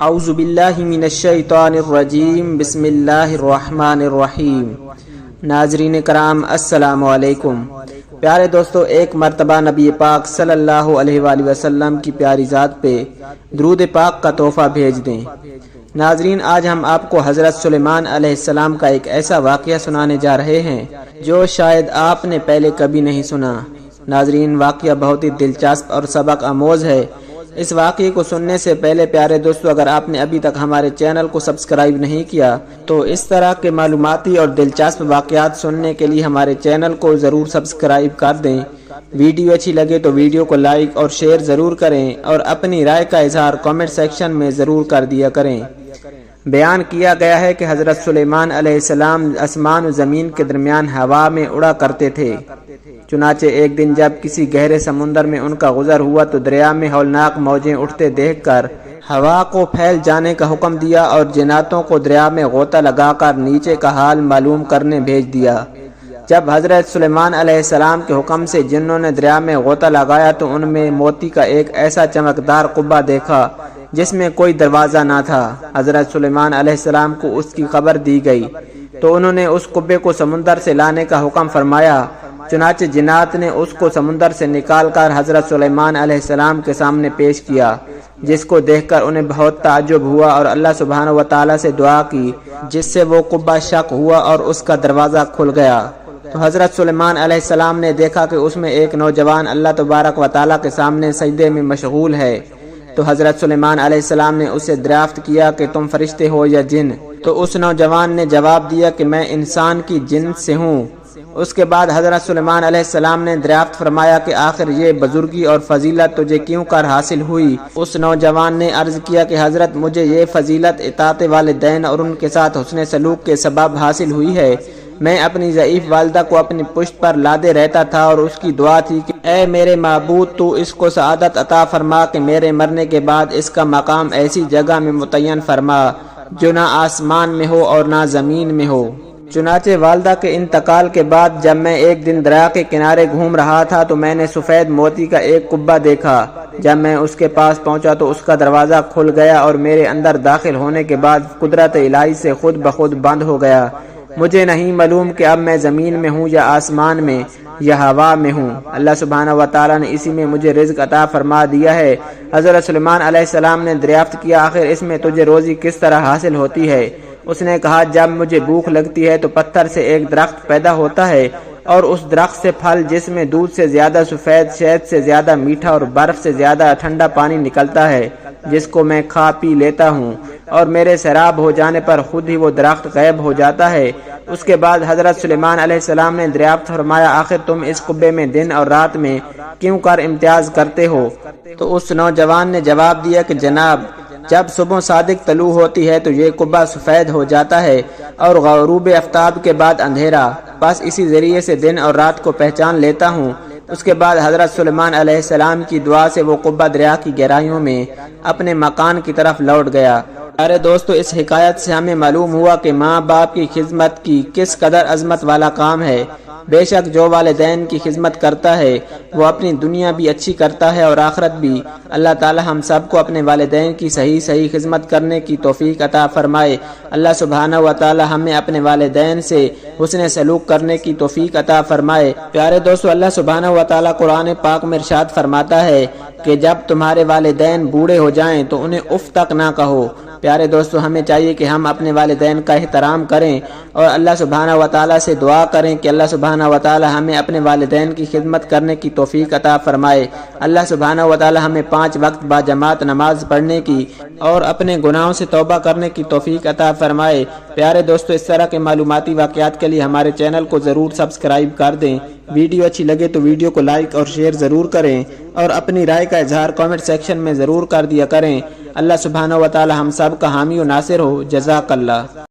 اعوذ باللہ من الشیطان الرجیم بسم اللہ الرحمن الرحیم۔ ناظرین کرام السلام علیکم۔ پیارے دوستو، ایک مرتبہ نبی پاک صلی اللہ علیہ وآلہ وسلم کی پیاری ذات پہ درود پاک کا تحفہ بھیج دیں۔ ناظرین، آج ہم آپ کو حضرت سلیمان علیہ السلام کا ایک ایسا واقعہ سنانے جا رہے ہیں جو شاید آپ نے پہلے کبھی نہیں سنا۔ ناظرین، واقعہ بہت ہی دلچسپ اور سبق آموز ہے۔ اس واقعے کو سننے سے پہلے پیارے دوستو، اگر آپ نے ابھی تک ہمارے چینل کو سبسکرائب نہیں کیا تو اس طرح کے معلوماتی اور دلچسپ واقعات سننے کے لیے ہمارے چینل کو ضرور سبسکرائب کر دیں۔ ویڈیو اچھی لگے تو ویڈیو کو لائک اور شیئر ضرور کریں اور اپنی رائے کا اظہار کامنٹ سیکشن میں ضرور کر دیا کریں۔ بیان کیا گیا ہے کہ حضرت سلیمان علیہ السلام آسمان و زمین کے درمیان ہوا میں اڑا کرتے تھے۔ چنانچہ ایک دن جب کسی گہرے سمندر میں ان کا گزر ہوا تو دریا میں ہولناک موجیں اٹھتے دیکھ کر ہوا کو پھیل جانے کا حکم دیا اور جناتوں کو دریا میں غوطہ لگا کر نیچے کا حال معلوم کرنے بھیج دیا۔ جب حضرت سلیمان علیہ السلام کے حکم سے جنوں نے دریا میں غوطہ لگایا تو ان میں موتی کا ایک ایسا چمکدار قبہ دیکھا جس میں کوئی دروازہ نہ تھا۔ حضرت سلیمان علیہ السلام کو اس کی خبر دی گئی تو انہوں نے اس قبے کو سمندر سے لانے کا حکم فرمایا۔ چنانچہ جنات نے اس کو سمندر سے نکال کر حضرت سلیمان علیہ السلام کے سامنے پیش کیا، جس کو دیکھ کر انہیں بہت تعجب ہوا اور اللہ سبحانہ و تعالیٰ سے دعا کی، جس سے وہ قبہ شق ہوا اور اس کا دروازہ کھل گیا۔ تو حضرت سلیمان علیہ السلام نے دیکھا کہ اس میں ایک نوجوان اللہ تبارک و تعالیٰ کے سامنے سجدے میں مشغول ہے۔ تو حضرت سلیمان علیہ السلام نے اسے دریافت کیا کہ تم فرشتے ہو یا جن؟ تو اس نوجوان نے جواب دیا کہ میں انسان کی جنس سے ہوں۔ اس کے بعد حضرت سلیمان علیہ السلام نے دریافت فرمایا کہ آخر یہ بزرگی اور فضیلت تجھے کیوں کر حاصل ہوئی؟ اس نوجوان نے عرض کیا کہ حضرت، مجھے یہ فضیلت اطاعت والدین اور ان کے ساتھ حسن سلوک کے سبب حاصل ہوئی ہے۔ میں اپنی ضعیف والدہ کو اپنی پشت پر لادے رہتا تھا اور اس کی دعا تھی کہ اے میرے معبود، تو اس کو سعادت عطا فرما کہ میرے مرنے کے بعد اس کا مقام ایسی جگہ میں متعین فرما جو نہ آسمان میں ہو اور نہ زمین میں ہو۔ چنانچہ والدہ کے انتقال کے بعد جب میں ایک دن دریا کے کنارے گھوم رہا تھا تو میں نے سفید موتی کا ایک قبہ دیکھا۔ جب میں اس کے پاس پہنچا تو اس کا دروازہ کھل گیا اور میرے اندر داخل ہونے کے بعد قدرت الہی سے خود بخود بند ہو گیا۔ مجھے نہیں معلوم کہ اب میں زمین میں ہوں یا آسمان میں یا ہوا میں ہوں۔ اللہ سبحانہ و تعالیٰ نے اسی میں مجھے رزق عطا فرما دیا ہے۔ حضرت سلیمان علیہ السلام نے دریافت کیا، آخر اس میں تجھے روزی کس طرح حاصل ہوتی ہے؟ اس نے کہا، جب مجھے بھوک لگتی ہے تو پتھر سے ایک درخت پیدا ہوتا ہے اور اس درخت سے پھل جس میں دودھ سے زیادہ سفید، شہد سے زیادہ میٹھا اور برف سے زیادہ ٹھنڈا پانی نکلتا ہے، جس کو میں کھا پی لیتا ہوں اور میرے سیراب ہو جانے پر خود ہی وہ درخت غائب ہو جاتا ہے۔ اس کے بعد حضرت سلیمان علیہ السلام نے دریافت فرمایا، آخر تم اس قبے میں دن اور رات میں کیوں کر امتیاز کرتے ہو؟ تو اس نوجوان نے جواب دیا کہ جناب، جب صبح صادق طلوع ہوتی ہے تو یہ قبہ سفید ہو جاتا ہے اور غروب آفتاب کے بعد اندھیرا، بس اسی ذریعے سے دن اور رات کو پہچان لیتا ہوں۔ اس کے بعد حضرت سلیمان علیہ السلام کی دعا سے وہ قبہ دریا کی گہرائیوں میں اپنے مکان کی طرف لوٹ گیا۔ پیارے دوستو، اس حکایت سے ہمیں معلوم ہوا کہ ماں باپ کی خدمت کی کس قدر عظمت والا کام ہے۔ بے شک جو والدین کی خدمت کرتا ہے وہ اپنی دنیا بھی اچھی کرتا ہے اور آخرت بھی۔ اللہ تعالی ہم سب کو اپنے والدین کی صحیح خدمت کرنے کی توفیق عطا فرمائے۔ اللہ سبحانہ و تعالی ہمیں اپنے والدین سے حسن سلوک کرنے کی توفیق عطا فرمائے۔ پیارے دوستو، اللہ سبحانہ و تعالی قرآن پاک میں ارشاد فرماتا ہے کہ جب تمہارے والدین بوڑھے ہو جائیں تو انہیں اف تک نہ کہو۔ پیارے دوستو، ہمیں چاہیے کہ ہم اپنے والدین کا احترام کریں اور اللہ سبحانہ و تعالیٰ سے دعا کریں کہ اللہ سبحانہ و تعالیٰ ہمیں اپنے والدین کی خدمت کرنے کی توفیق عطا فرمائے۔ اللہ سبحانہ و تعالیٰ ہمیں 5 وقت با جماعت نماز پڑھنے کی اور اپنے گناہوں سے توبہ کرنے کی توفیق عطا فرمائے۔ پیارے دوستو، اس طرح کے معلوماتی واقعات کے لیے ہمارے چینل کو ضرور سبسکرائب کر دیں۔ ویڈیو اچھی لگے تو ویڈیو کو لائک اور شیئر ضرور کریں اور اپنی رائے کا اظہار کامنٹ سیکشن میں ضرور کر دیا کریں۔ اللہ سبحانہ و تعالی ہم سب کا حامی و ناصر ہو۔ جزاک اللہ۔